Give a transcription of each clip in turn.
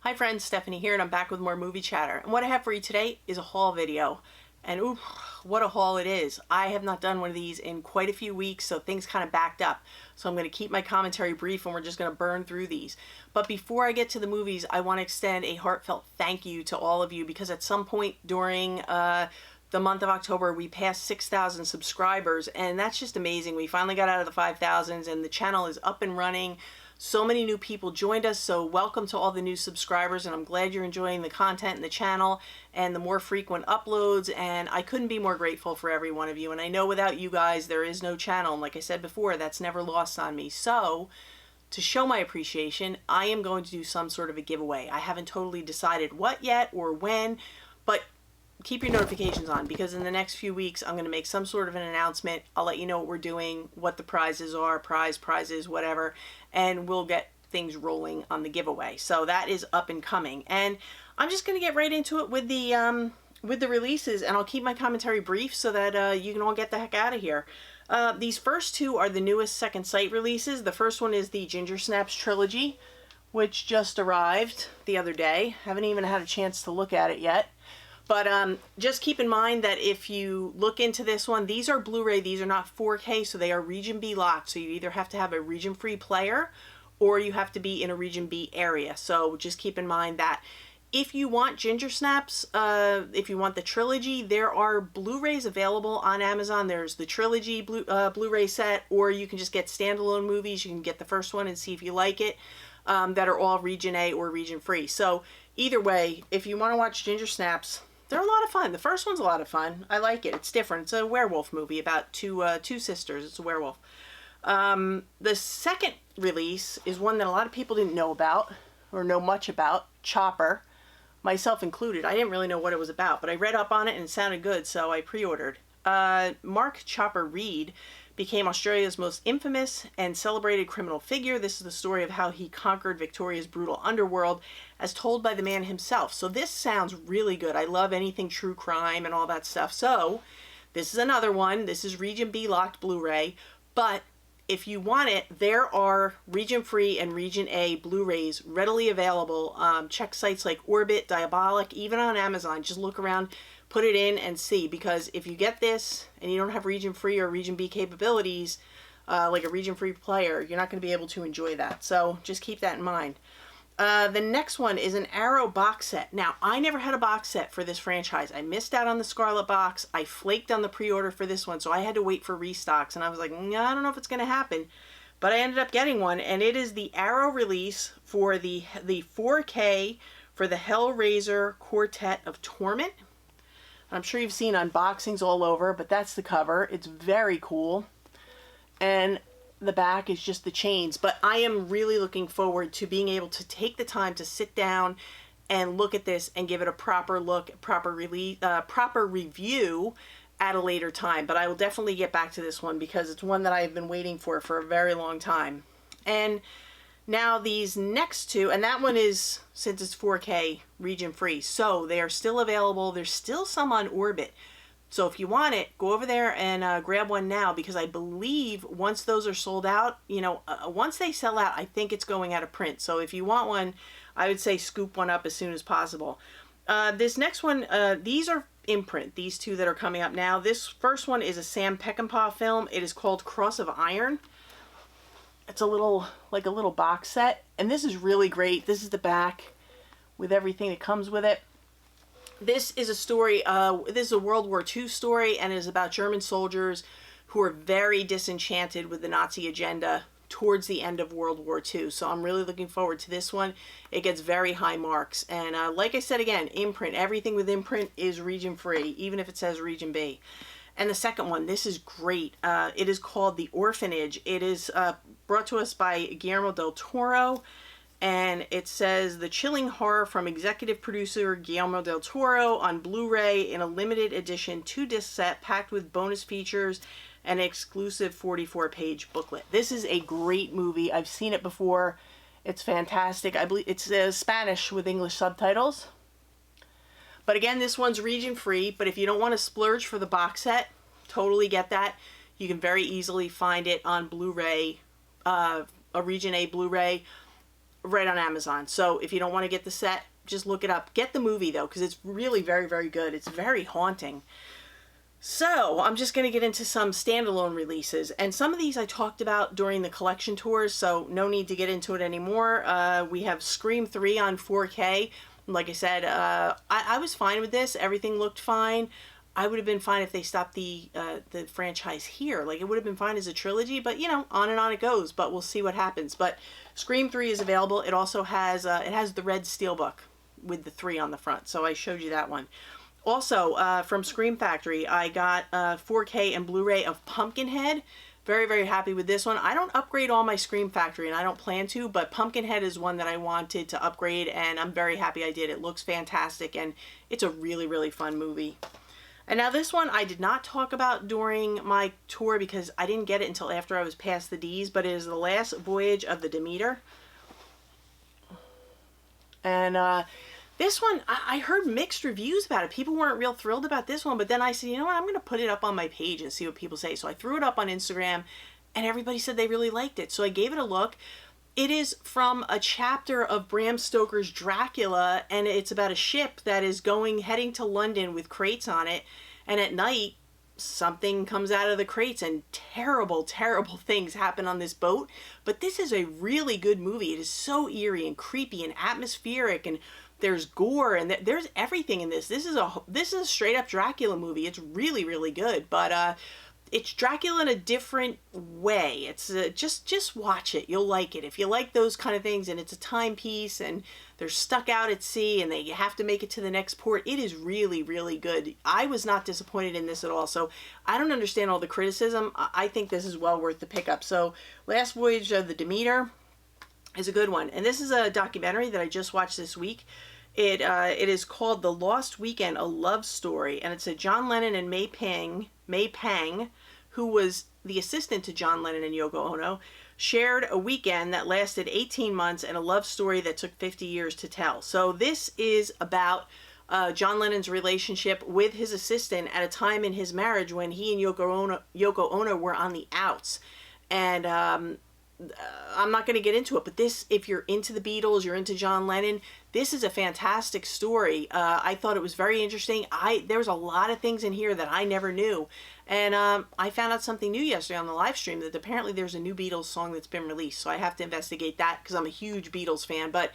Hi friends, Stephanie here, and I'm back with more movie chatter. And what I have for you today is a haul video. And ooh, what a haul it is. I have not done one of these in quite a few weeks, so things kind of backed up. So I'm going to keep my commentary brief and we're just going to burn through these. But before I get to the movies, I want to extend a heartfelt thank you to all of you, because at some point during the month of October, we passed 6,000 subscribers, and that's just amazing. We finally got out of the 5,000s and the channel is up and running. So many new people joined us, so welcome to all the new subscribers, and I'm glad you're enjoying the content in the channel and the more frequent uploads, and I couldn't be more grateful for every one of you. And I know without you guys there is no channel, and like I said before, that's never lost on me. So to show my appreciation, I am going to do some sort of a giveaway. I haven't totally decided what yet or when, but keep your notifications on, because in the next few weeks I'm going to make some sort of an announcement. I'll let you know what we're doing, what the prizes are, prizes, whatever, and we'll get things rolling on the giveaway. So that is up and coming, and I'm just going to get right into it with the releases, and I'll keep my commentary brief so that you can all get the heck out of here. These first two are the newest Second Sight releases. The first one is the Ginger Snaps trilogy, which just arrived the other day. Haven't even had a chance to look at it yet. But just keep in mind that if you look into this one, these are Blu-ray, these are not 4K, so they are Region B locked. So you either have to have a Region Free player or you have to be in a Region B area. So just keep in mind that. If you want Ginger Snaps, if you want the trilogy, there are Blu-rays available on Amazon. There's the trilogy Blu-ray set, or you can just get standalone movies. You can get the first one and see if you like it, that are all Region A or Region Free. So either way, if you want to watch Ginger Snaps, they're a lot of fun. The first one's a lot of fun. I like it. It's different. It's a werewolf movie about two sisters. It's a werewolf. The second release is one that a lot of people didn't know about or know much about, Chopper, myself included. I didn't really know what it was about, but I read up on it and it sounded good, so I pre-ordered. Mark Chopper Reed became Australia's most infamous and celebrated criminal figure. This is the story of how he conquered Victoria's brutal underworld, as told by the man himself. So this sounds really good. I love anything true crime and all that stuff. So this is another one. This is Region B locked Blu-ray, but if you want it, there are Region Free and Region A Blu-rays readily available. Check sites like Orbit, Diabolic, even on Amazon. Just look around, put it in and see, because if you get this and you don't have Region Free or Region B capabilities, like a Region Free player, you're not going to be able to enjoy that. So just keep that in mind. The next one is an Arrow box set. Now, I never had a box set for this franchise. I missed out on the Scarlet box. I flaked on the pre-order for this one, so I had to wait for restocks, and I was like, nah, I don't know if it's going to happen. But I ended up getting one, and it is the Arrow release for the 4K for the Hellraiser Quartet of Torment. I'm sure you've seen unboxings all over, but that's the cover. It's very cool. And the back is just the chains, but I am really looking forward to being able to take the time to sit down and look at this and give it a proper look, proper review at a later time. But I will definitely get back to this one because it's one that I've been waiting for a very long time. And now these next two, and that one is, since it's 4K, Region Free, so they are still available. There's still some on Orbit. So if you want it, go over there and grab one now, because I believe once those are sold out, you know, once they sell out, I think it's going out of print. So if you want one, I would say scoop one up as soon as possible. This next one, these are Imprint, these two that are coming up now. This first one is a Sam Peckinpah film. It is called Cross of Iron. It's a little, like a little box set, and this is really great. This is the back with everything that comes with it. This is a story, this is a World War II story, and it is about German soldiers who are very disenchanted with the Nazi agenda towards the end of World War II. So I'm really looking forward to this one. It gets very high marks. And like I said again, Imprint, everything with Imprint is Region Free, even if it says Region B. And the second one, this is great. It is called The Orphanage. It is brought to us by Guillermo del Toro. And it says, the chilling horror from executive producer Guillermo del Toro on Blu-ray in a limited edition 2-disc set packed with bonus features and an exclusive 44-page booklet. This is a great movie. I've seen it before. It's fantastic. I believe it's Spanish with English subtitles. But again, this one's Region Free, but if you don't want to splurge for the box set, totally get that. You can very easily find it on Blu-ray, a Region A Blu-ray. right on Amazon. So if you don't want to get the set, just look it up. Get the movie though, because it's really very, very good. It's very haunting. So I'm just going to get into some standalone releases, and some of these I talked about during the collection tours, so no need to get into it anymore. We have Scream 3 on 4K. Like I said, I was fine with this. Everything looked fine. I would have been fine if they stopped the franchise here. Like, it would have been fine as a trilogy, but you know, on and on it goes. But we'll see what happens. But Scream 3 is available. It also has the red Steelbook with the 3 on the front. So I showed you that one. Also, from Scream Factory, I got 4K and Blu-ray of Pumpkinhead. Very, very happy with this one. I don't upgrade all my Scream Factory, and I don't plan to, but Pumpkinhead is one that I wanted to upgrade, and I'm very happy I did. It looks fantastic, and it's a really, really fun movie. And now this one I did not talk about during my tour because I didn't get it until after I was past the D's, but it is The Last Voyage of the Demeter. And this one, I heard mixed reviews about it. People weren't real thrilled about this one, but then I said, you know what, I'm going to put it up on my page and see what people say. So I threw it up on Instagram, and everybody said they really liked it. So I gave it a look. It is from a chapter of Bram Stoker's Dracula, and it's about a ship that is heading to London with crates on it, and at night, something comes out of the crates, and terrible, terrible things happen on this boat. But this is a really good movie. It is so eerie and creepy and atmospheric, and there's gore, and there's everything in this. This is a straight up Dracula movie. It's really, really good, but it's Dracula in a different way. It's just watch it. You'll like it. If you like those kind of things, and it's a timepiece, and they're stuck out at sea, and you have to make it to the next port, it is really, really good. I was not disappointed in this at all, so I don't understand all the criticism. I think this is well worth the pickup. So Last Voyage of the Demeter is a good one. And this is a documentary that I just watched this week. It is called The Lost Weekend, A Love Story, and it's a John Lennon and May Pang, who was the assistant to John Lennon and Yoko Ono, shared a weekend that lasted 18 months and a love story that took 50 years to tell. So this is about John Lennon's relationship with his assistant at a time in his marriage when he and Yoko Ono were on the outs. And I'm not going to get into it, but this, if you're into the Beatles, you're into John Lennon, this is a fantastic story. I thought it was very interesting. There was a lot of things in here that I never knew. And I found out something new yesterday on the live stream, that apparently there's a new Beatles song that's been released. So I have to investigate that because I'm a huge Beatles fan. But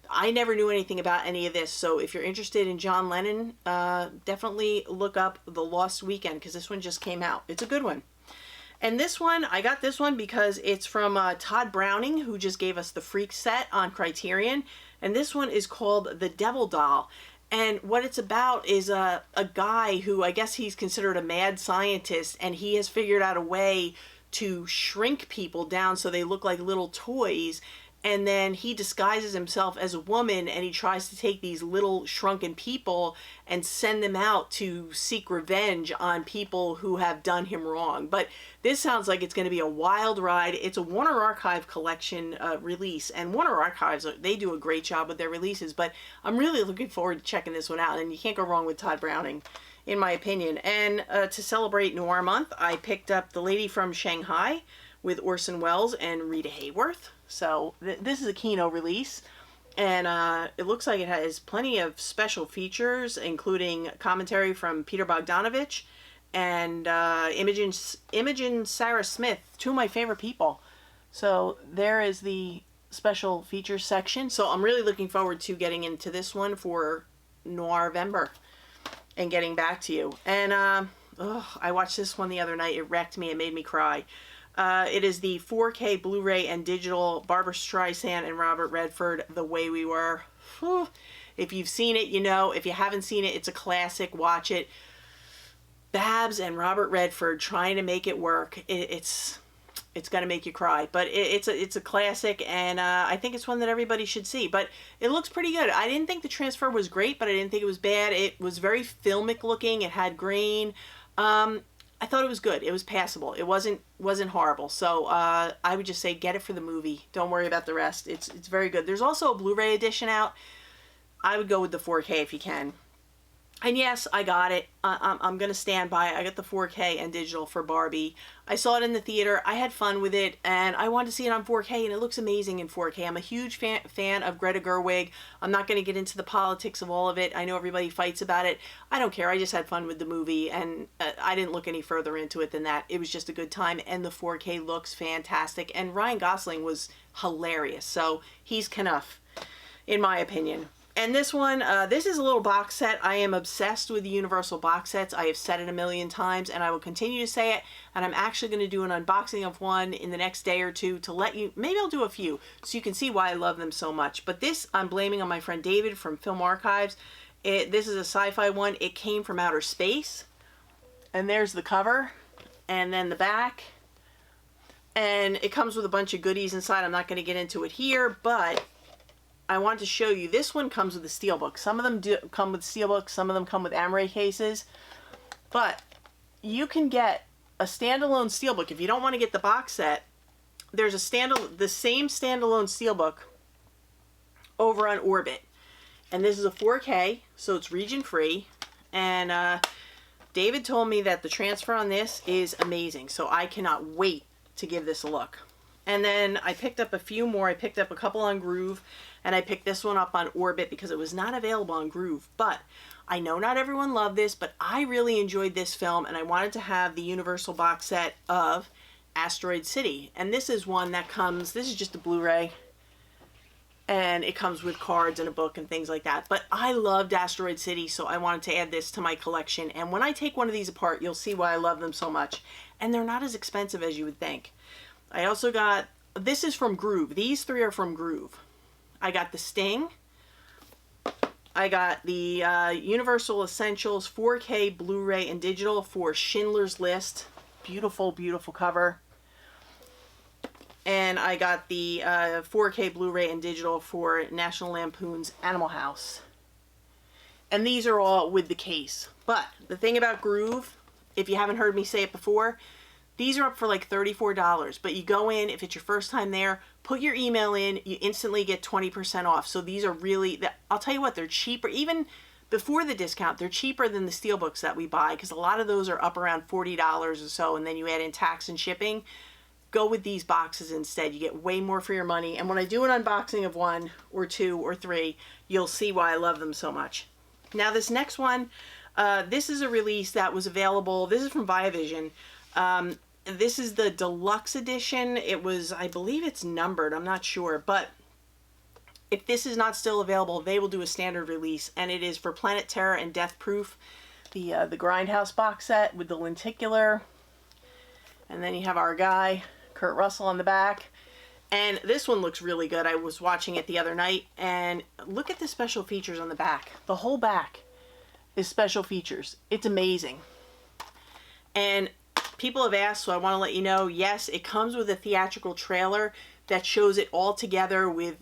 I never knew anything about any of this. So if you're interested in John Lennon, definitely look up The Lost Weekend, because this one just came out. It's a good one. And this one, I got this one because it's from Todd Browning, who just gave us the Freak set on Criterion. And this one is called The Devil Doll. And what it's about is a guy who, I guess he's considered a mad scientist, and he has figured out a way to shrink people down so they look like little toys. And then he disguises himself as a woman, and he tries to take these little shrunken people and send them out to seek revenge on people who have done him wrong. But this sounds like it's going to be a wild ride. It's a Warner Archive collection release, and Warner Archives, they do a great job with their releases, but I'm really looking forward to checking this one out, and you can't go wrong with Todd Browning, in my opinion. And to celebrate Noir Month, I picked up The Lady from Shanghai with Orson Welles and Rita Hayworth. So this is a Kino release, and it looks like it has plenty of special features, including commentary from Peter Bogdanovich and Imogen Sarah Smith, two of my favorite people. So there is the special features section. So I'm really looking forward to getting into this one for Noirvember and getting back to you. And I watched this one the other night. It wrecked me. It made me cry. It is the 4K Blu-ray and digital Barbra Streisand and Robert Redford, The Way We Were. Whew. If you've seen it, you know. If you haven't seen it, it's a classic. Watch it. Babs and Robert Redford trying to make it work. It's going to make you cry. But it's a classic, and I think it's one that everybody should see. But it looks pretty good. I didn't think the transfer was great, but I didn't think it was bad. It was very filmic looking. It had grain. I thought it was good. It was passable. It wasn't horrible. So I would just say get it for the movie. Don't worry about the rest. It's very good. There's also a Blu-ray edition out. I would go with the 4K if you can. And yes, I got it. I'm going to stand by it. I got the 4K and digital for Barbie. I saw it in the theater. I had fun with it, and I wanted to see it on 4K, and it looks amazing in 4K. I'm a huge fan of Greta Gerwig. I'm not going to get into the politics of all of it. I know everybody fights about it. I don't care. I just had fun with the movie, and I didn't look any further into it than that. It was just a good time, and the 4K looks fantastic. And Ryan Gosling was hilarious, so he's Knuff, in my opinion. And this one, this is a little box set. I am obsessed with the Universal box sets. I have said it a million times, and I will continue to say it. And I'm actually going to do an unboxing of one in the next day or two to let you, maybe I'll do a few, so you can see why I love them so much. But this, I'm blaming on my friend David from Film Archives. This is a sci-fi one. It came from outer space. And there's the cover. And then the back. And it comes with a bunch of goodies inside. I'm not going to get into it here, but I wanted to show you, this one comes with a Steelbook. Some of them do come with Steelbooks, some of them come with Blu-ray cases. But you can get a standalone Steelbook. If you don't want to get the box set, there's the same standalone Steelbook over on Orbit. And this is a 4K, so it's region free. And David told me that the transfer on this is amazing, so I cannot wait to give this a look. And then I picked up a few more. I picked up a couple on Groove, and I picked this one up on Orbit because it was not available on Groove. But I know not everyone loved this, but I really enjoyed this film, and I wanted to have the Universal box set of Asteroid City. And this is one that comes, this is just a Blu-ray, and it comes with cards and a book and things like that. But I loved Asteroid City, so I wanted to add this to my collection. And when I take one of these apart, you'll see why I love them so much. And they're not as expensive as you would think. I also got, this is from Groove. These three are from Groove. I got the Sting. I got the Universal Essentials 4K Blu-ray and digital for Schindler's List. Beautiful, beautiful cover. And I got the 4K Blu-ray and digital for National Lampoon's Animal House. And these are all with the case. But the thing about Groove, if you haven't heard me say it before, these are up for like $34, but you go in, if it's your first time there, put your email in, you instantly get 20% off. So these are really, I'll tell you what, they're cheaper. Even before the discount, they're cheaper than the Steelbooks that we buy, because a lot of those are up around $40 or so, and then you add in tax and shipping. Go with these boxes instead. You get way more for your money. And when I do an unboxing of one or two or three, you'll see why I love them so much. Now this next one, this is a release that was available. This is from Viavision. This is the deluxe edition. It was, I believe it's numbered, I'm not sure, but if this is not still available, they will do a standard release, and it is for Planet Terror and Death Proof, the Grindhouse box set with the lenticular, and then you have our guy, Kurt Russell, on the back. And this one looks really good. I was watching it the other night, and look at the special features on the back. The whole back is special features. It's amazing. And people have asked, so I want to let you know, yes, it comes with a theatrical trailer that shows it all together with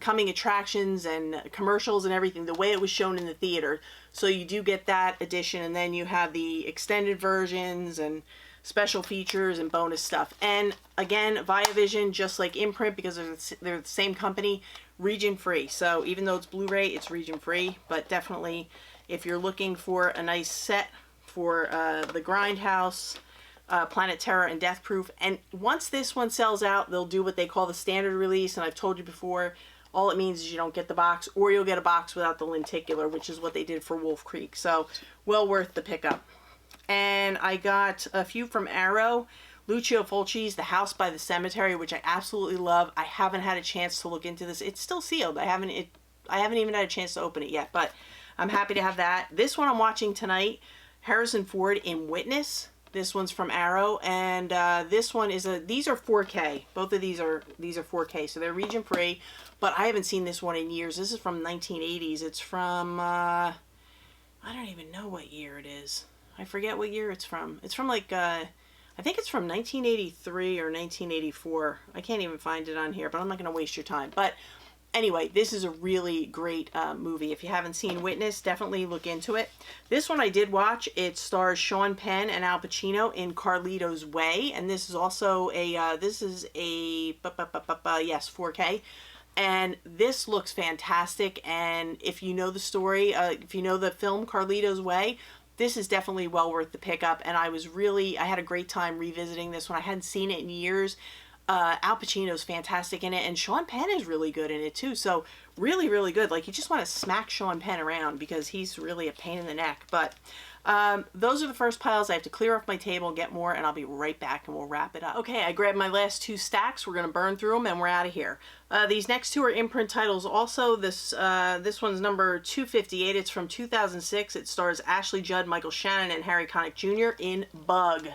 coming attractions and commercials and everything, the way it was shown in the theater. So you do get that edition, and then you have the extended versions and special features and bonus stuff. And again, Viavision, just like Imprint, because they're the same company, region free. So even though it's Blu-ray, it's region free. But definitely, if you're looking for a nice set for the Grindhouse, Planet Terror, and Death Proof. And once this one sells out, they'll do what they call the standard release. And I've told you before, all it means is you don't get the box, or you'll get a box without the lenticular, which is what they did for Wolf Creek. So well worth the pickup. And I got a few from Arrow. Lucio Fulci's The House by the Cemetery, which I absolutely love. I haven't had a chance to look into this. It's still sealed. I haven't even had a chance to open it yet, but I'm happy to have that. This one I'm watching tonight, Harrison Ford in Witness. This one's from Arrow, and this one is these are 4K. Both of these are 4K, so they're region free. But I haven't seen this one in years. This is from 1980s. It's from I don't even know what year it is. I forget what year it's from. It's from like I think it's from 1983 or 1984. I can't even find it on here, but I'm not going to waste your time. But anyway, this is a really great movie. If you haven't seen Witness, definitely look into it. This one I did watch. It stars Sean Penn and Al Pacino in Carlito's Way, and this is also a yes, 4K. And this looks fantastic, and if you know the story, if you know the film Carlito's Way, this is definitely well worth the pickup. And I had a great time revisiting this one. I hadn't seen it in years. Al Pacino's fantastic in it, and Sean Penn is really good in it too. So really, really good. Like, you just want to smack Sean Penn around because he's really a pain in the neck. But those are the first piles. I have to clear off my table and get more, and I'll be right back and we'll wrap it up. Okay, I grabbed my last 2 stacks. We're going to burn through them and we're out of here. These next 2 are imprint titles also. This one's number 258. It's from 2006. It stars Ashley Judd, Michael Shannon, and Harry Connick Jr. in Bug.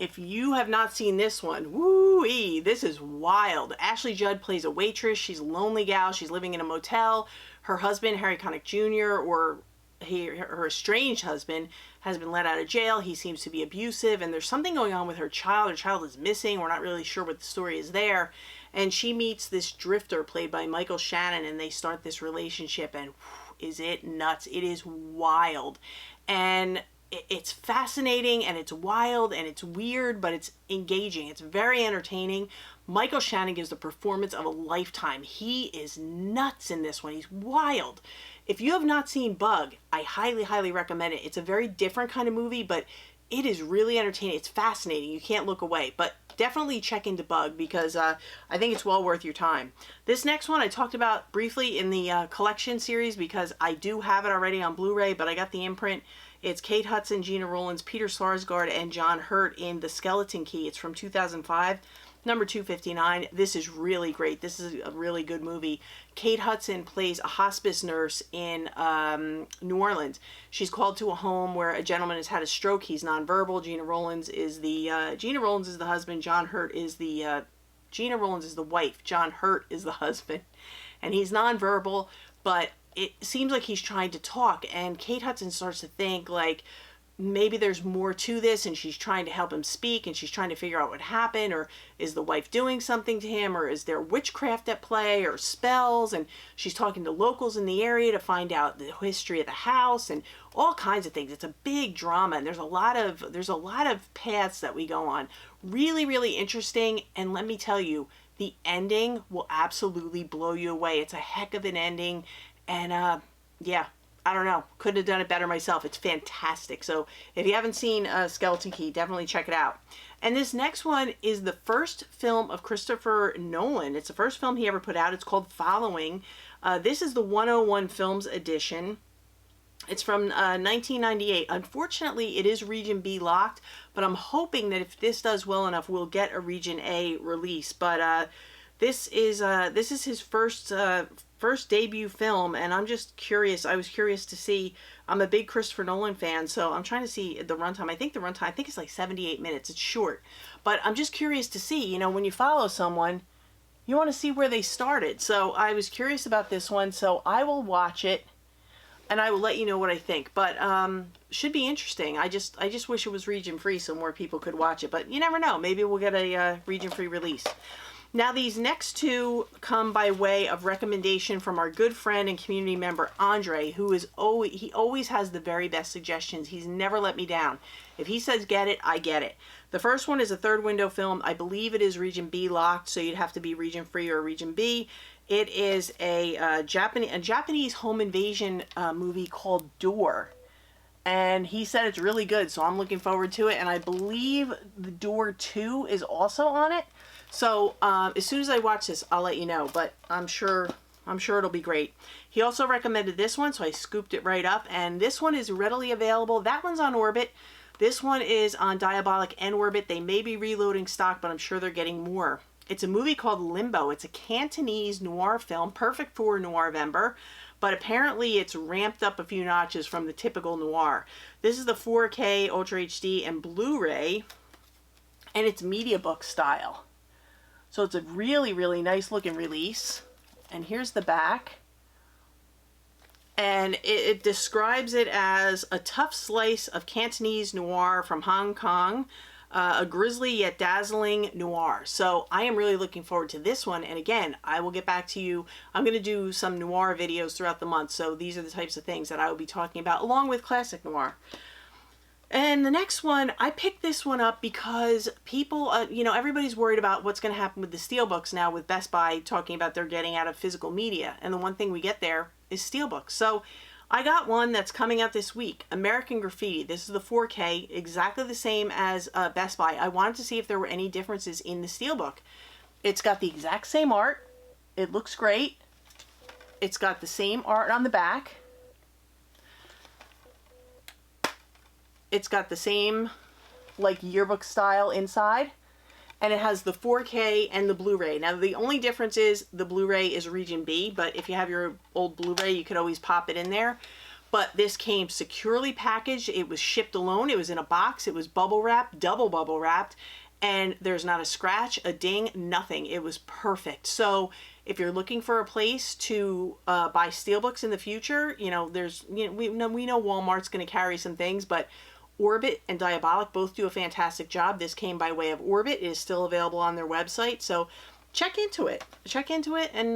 If you have not seen this one, woo-ee, this is wild. Ashley Judd plays a waitress. She's a lonely gal. She's living in a motel. Her husband, Harry Connick Jr., or her estranged husband, has been let out of jail. He seems to be abusive, and there's something going on with her child. Her child is missing. We're not really sure what the story is there. And she meets this drifter played by Michael Shannon, and they start this relationship, and is it nuts? It is wild. And it's fascinating, and it's wild, and it's weird, but it's engaging. It's very entertaining. Michael Shannon gives the performance of a lifetime. He is nuts in this one. He's wild. If you have not seen Bug, I highly, highly recommend it. It's a very different kind of movie, but it is really entertaining. It's fascinating. You can't look away. But definitely check into Bug because I think it's well worth your time. This next one I talked about briefly in the collection series because I do have it already on Blu-ray, but I got the imprint. It's Kate Hudson, Gina Rollins, Peter Sarsgaard, and John Hurt in The Skeleton Key. It's from 2005, number 259. This is really great. This is a really good movie. Kate Hudson plays a hospice nurse in New Orleans. She's called to a home where a gentleman has had a stroke. He's nonverbal. Gina Rollins is the husband. Gina Rollins is the wife. John Hurt is the husband, and he's nonverbal, but it seems like he's trying to talk, and Kate Hudson starts to think like maybe there's more to this, and she's trying to help him speak, and she's trying to figure out what happened, or is the wife doing something to him, or is there witchcraft at play, or spells, and she's talking to locals in the area to find out the history of the house, and all kinds of things. It's a big drama, and there's a lot of paths that we go on. Really, really interesting, and let me tell you, the ending will absolutely blow you away. It's a heck of an ending. And yeah, I don't know. Couldn't have done it better myself. It's fantastic. So if you haven't seen Skeleton Key, definitely check it out. And this next one is the first film of Christopher Nolan. It's the first film he ever put out. It's called Following. This is the 101 Films edition. It's from 1998. Unfortunately, it is Region B locked, but I'm hoping that if this does well enough, we'll get a Region A release. But this is his first debut film, and I'm just curious. I was curious to see. I'm a big Christopher Nolan fan, so I'm trying to see the runtime. I think it's like 78 minutes. It's short, but I'm just curious to see. You know, when you follow someone, you want to see where they started. So I was curious about this one, so I will watch it, and I will let you know what I think. But should be interesting. I just wish it was region free so more people could watch it. But you never know. Maybe we'll get a region free release. Now these next 2 come by way of recommendation from our good friend and community member Andre, who is always has the very best suggestions. He's never let me down. If he says get it, I get it. The first one is a third window film. I believe it is Region B locked, so you'd have to be Region Free or Region B. It is a Japanese home invasion movie called Door. And he said it's really good, so I'm looking forward to it. And I believe The Door 2 is also on it. So as soon as I watch this, I'll let you know. But I'm sure it'll be great. He also recommended this one, so I scooped it right up. And this one is readily available. That one's on Orbit. This one is on Diabolic and Orbit. They may be reloading stock, but I'm sure they're getting more. It's a movie called Limbo. It's a Cantonese noir film, perfect for Noirvember. But apparently it's ramped up a few notches from the typical noir. This is the 4K Ultra HD and Blu-ray, and it's media book style. So it's a really, really nice looking release. And here's the back. And it describes it as a tough slice of Cantonese noir from Hong Kong. A grisly yet dazzling noir. So I am really looking forward to this one. And again, I will get back to you. I'm going to do some noir videos throughout the month. So these are the types of things that I will be talking about along with classic noir. And the next one, I picked this one up because people, everybody's worried about what's going to happen with the Steelbooks now, with Best Buy talking about they're getting out of physical media. And the one thing we get there is Steelbooks. So I got one that's coming out this week, American Graffiti. This is the 4K, exactly the same as Best Buy. I wanted to see if there were any differences in the Steelbook. It's got the exact same art. It looks great. It's got the same art on the back. It's got the same like yearbook style inside, and it has the 4K and the Blu-ray. Now the only difference is the Blu-ray is region B, but if you have your old Blu-ray, you could always pop it in there. But this came securely packaged. It was shipped alone. It was in a box. It was bubble wrapped, double bubble wrapped, and there's not a scratch, a ding, nothing. It was perfect. So if you're looking for a place to buy Steelbooks in the future, we know Walmart's going to carry some things, but Orbit and Diabolic both do a fantastic job. This came by way of Orbit. It is still available on their website, so check into it. Check into it, and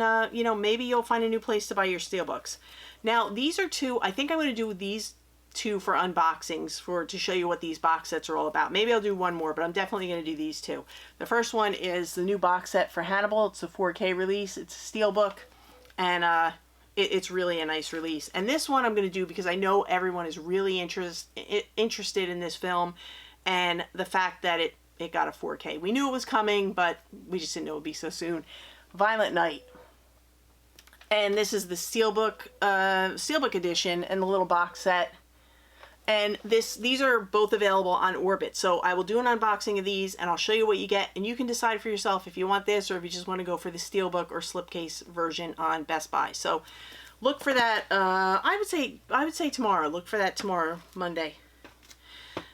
maybe you'll find a new place to buy your Steelbooks. Now, these are two. I think I'm going to do these two for unboxings to show you what these box sets are all about. Maybe I'll do one more, but I'm definitely going to do these two. The first one is the new box set for Hannibal. It's a 4K release. It's a Steelbook, and it's really a nice release. And this one I'm going to do because I know everyone is really interested in this film, and the fact that it got a 4K. We knew it was coming, but we just didn't know it would be so soon. Violent Night. And this is the Steelbook edition and the little box set. And these are both available on Orbit. So I will do an unboxing of these, and I'll show you what you get, and you can decide for yourself if you want this or if you just want to go for the Steelbook or slipcase version on Best Buy. So look for that. I would say tomorrow. Look for that tomorrow, Monday.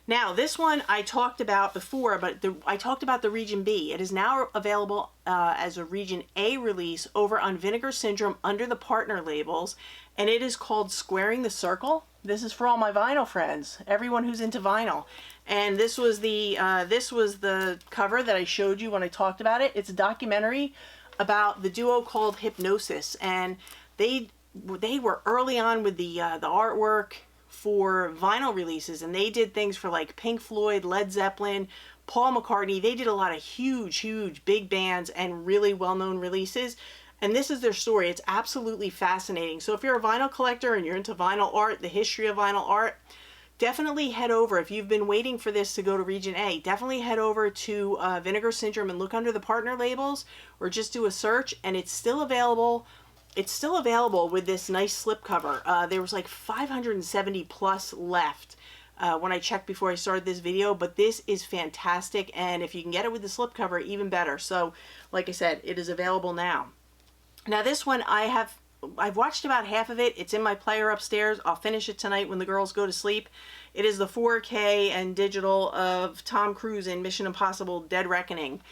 Now this one I talked about before, but I talked about the Region B. It is now available as a Region A release over on Vinegar Syndrome under the partner labels, and it is called Squaring the Circle. This is for all my vinyl friends, everyone who's into vinyl. And this was the cover that I showed you when I talked about it. It's a documentary about the duo called Hypnosis, and they were early on with the artwork for vinyl releases, and they did things for like Pink Floyd, Led Zeppelin, Paul McCartney. They did a lot of huge big bands and really well-known releases. And this is their story. It's absolutely fascinating. So if you're a vinyl collector and you're into vinyl art, the history of vinyl art, definitely head over. If you've been waiting for this to go to Region A, definitely head over to Vinegar Syndrome and look under the partner labels, or just do a search, and it's still available. It's still available with this nice slipcover. There was like 570 plus left when I checked before I started this video, but this is fantastic, and if you can get it with the slipcover, even better. So like I said, it is available now. Now this one I've watched about half of it. It's in my player upstairs. I'll finish it tonight when the girls go to sleep. It is the 4K and digital of Tom Cruise in Mission Impossible Dead Reckoning.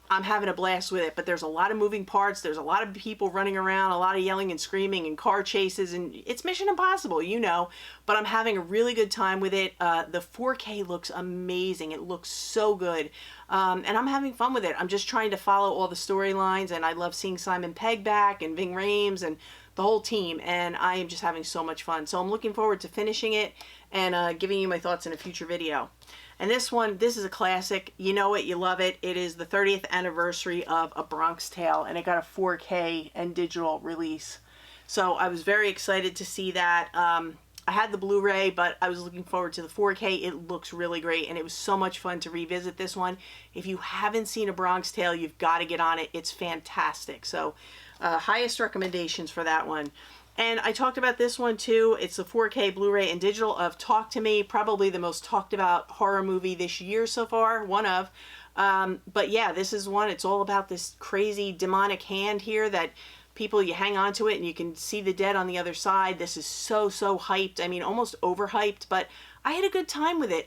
I'm having a blast with it, but there's a lot of moving parts. There's a lot of people running around, a lot of yelling and screaming and car chases, and it's Mission Impossible, but I'm having a really good time with it. The 4K looks amazing. It looks so good. And I'm having fun with it. I'm just trying to follow all the storylines, and I love seeing Simon Pegg back and Ving Rhames and the whole team, and I am just having so much fun. So I'm looking forward to finishing it and giving you my thoughts in a future video. And this one, this is a classic. You know it, you love it. It is the 30th anniversary of A Bronx Tale, and it got a 4K and digital release. So I was very excited to see that. I had the Blu-ray, but I was looking forward to the 4K. It looks really great, and it was so much fun to revisit this one. If you haven't seen A Bronx Tale, you've got to get on it. It's fantastic. So highest recommendations for that one. And I talked about this one too. It's the 4K Blu-ray and digital of Talk to Me, probably the most talked about horror movie this year so far, one of. But yeah, this is one. It's all about this crazy demonic hand here that people, you hang on to it and you can see the dead on the other side. This is so hyped. I mean, almost overhyped, but I had a good time with it.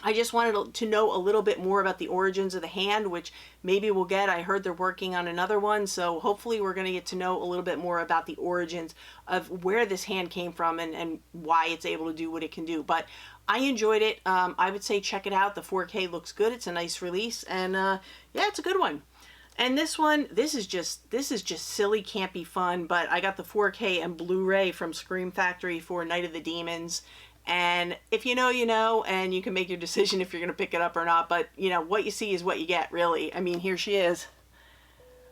I just wanted to know a little bit more about the origins of the hand, which maybe we'll get. I heard they're working on another one, so hopefully we're going to get to know a little bit more about the origins of where this hand came from and why it's able to do what it can do. But I enjoyed it. I would say check it out. The 4K looks good. It's a nice release, and yeah, it's a good one. And this one, this is just silly, campy fun, but I got the 4K and Blu-ray from Scream Factory for Night of the Demons. And if you know, you know, and you can make your decision if you're going to pick it up or not. But, you know, what you see is what you get, really. I mean, here she is.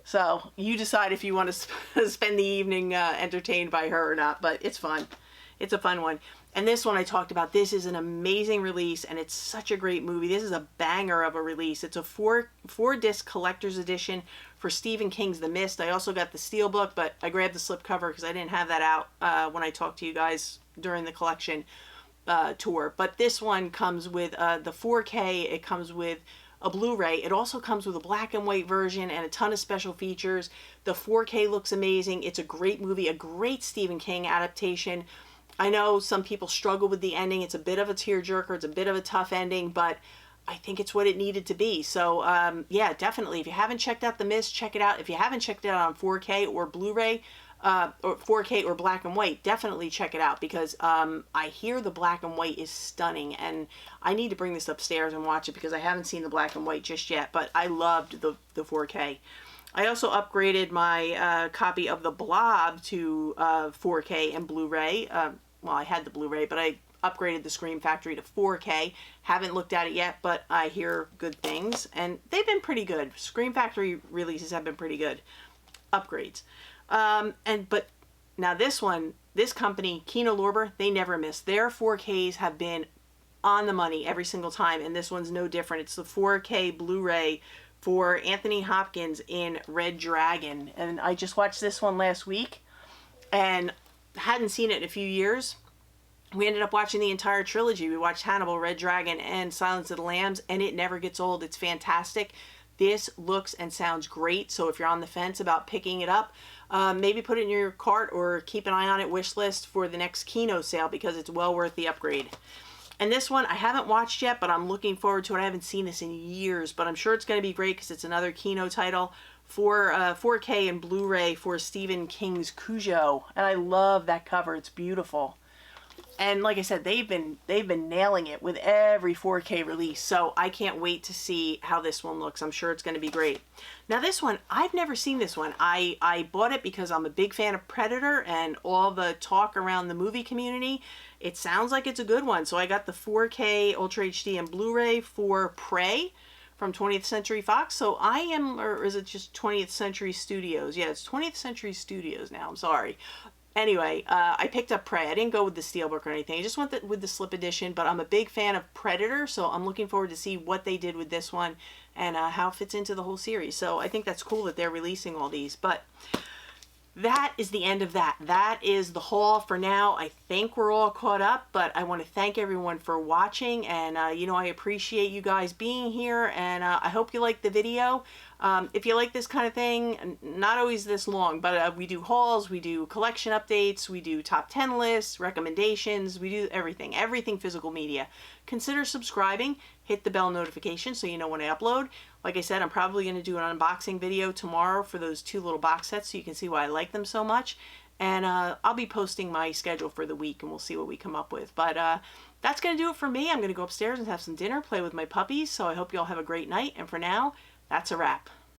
So you decide if you want to spend the evening entertained by her or not. But it's fun. It's a fun one. And this one I talked about, this is an amazing release, and it's such a great movie. This is a banger of a release. It's a four-disc collector's edition for Stephen King's The Mist. I also got the Steelbook, but I grabbed the slipcover because I didn't have that out when I talked to you guys during the collection tour. But this one comes with the 4K. It comes with a Blu-ray. It also comes with a black and white version and a ton of special features. The 4K looks amazing. It's a great movie, a great Stephen King adaptation. I know some people struggle with the ending. It's a bit of a tearjerker. It's a bit of a tough ending, but I think it's what it needed to be. So, yeah, definitely. If you haven't checked out The Mist, check it out. If you haven't checked it out on 4K or Blu-ray, or 4K or black and white, definitely check it out because I hear the black and white is stunning, and I need to bring this upstairs and watch it because I haven't seen the black and white just yet, but I loved the 4K. I also upgraded my copy of The Blob to 4K and Blu-ray. Well, I had the Blu-ray, but I upgraded the Scream Factory to 4K. Haven't looked at it yet, but I hear good things, and they've been pretty good. Scream Factory releases have been pretty good. Upgrades. But now this one, this company, Kino Lorber, they never miss. Their 4Ks have been on the money every single time, and this one's no different. It's the 4K Blu-ray for Anthony Hopkins in Red Dragon, and I just watched this one last week, and hadn't seen it in a few years. We ended up watching the entire trilogy. We watched Hannibal, Red Dragon, and Silence of the Lambs, and it never gets old. It's fantastic. This looks and sounds great, so if you're on the fence about picking it up, maybe put it in your cart or keep an eye on it, wish list for the next Kino sale because it's well worth the upgrade. And this one I haven't watched yet, but I'm looking forward to it. I haven't seen this in years, but I'm sure it's going to be great because it's another Kino title for 4K and Blu-ray for Stephen King's Cujo, and I love that cover. It's beautiful. And like I said, they've been nailing it with every 4K release, so I can't wait to see how this one looks. I'm sure it's going to be great. Now this one, I've never seen this one. I bought it because I'm a big fan of Predator and all the talk around the movie community. It sounds like it's a good one, so I got the 4K Ultra HD and Blu-ray for Prey from 20th Century Fox. So I am, or is it just 20th Century Studios? Yeah, it's 20th Century Studios now. I'm sorry. Anyway, I picked up Prey. I didn't go with the Steelbook or anything. I just went with the slip edition, but I'm a big fan of Predator, so I'm looking forward to see what they did with this one and how it fits into the whole series. So I think that's cool that they're releasing all these. But that is the end of that. That is the haul for now. I think we're all caught up, but I want to thank everyone for watching, and you know, I appreciate you guys being here, and I hope you liked the video. If you like this kind of thing, not always this long, but we do hauls, we do collection updates, we do top 10 lists, recommendations, we do everything physical media. Consider subscribing, hit the bell notification so you know when I upload. Like I said, I'm probably going to do an unboxing video tomorrow for those two little box sets so you can see why I like them so much. And I'll be posting my schedule for the week and we'll see what we come up with. But that's going to do it for me. I'm going to go upstairs and have some dinner, play with my puppies. So I hope you all have a great night. And for now, that's a wrap.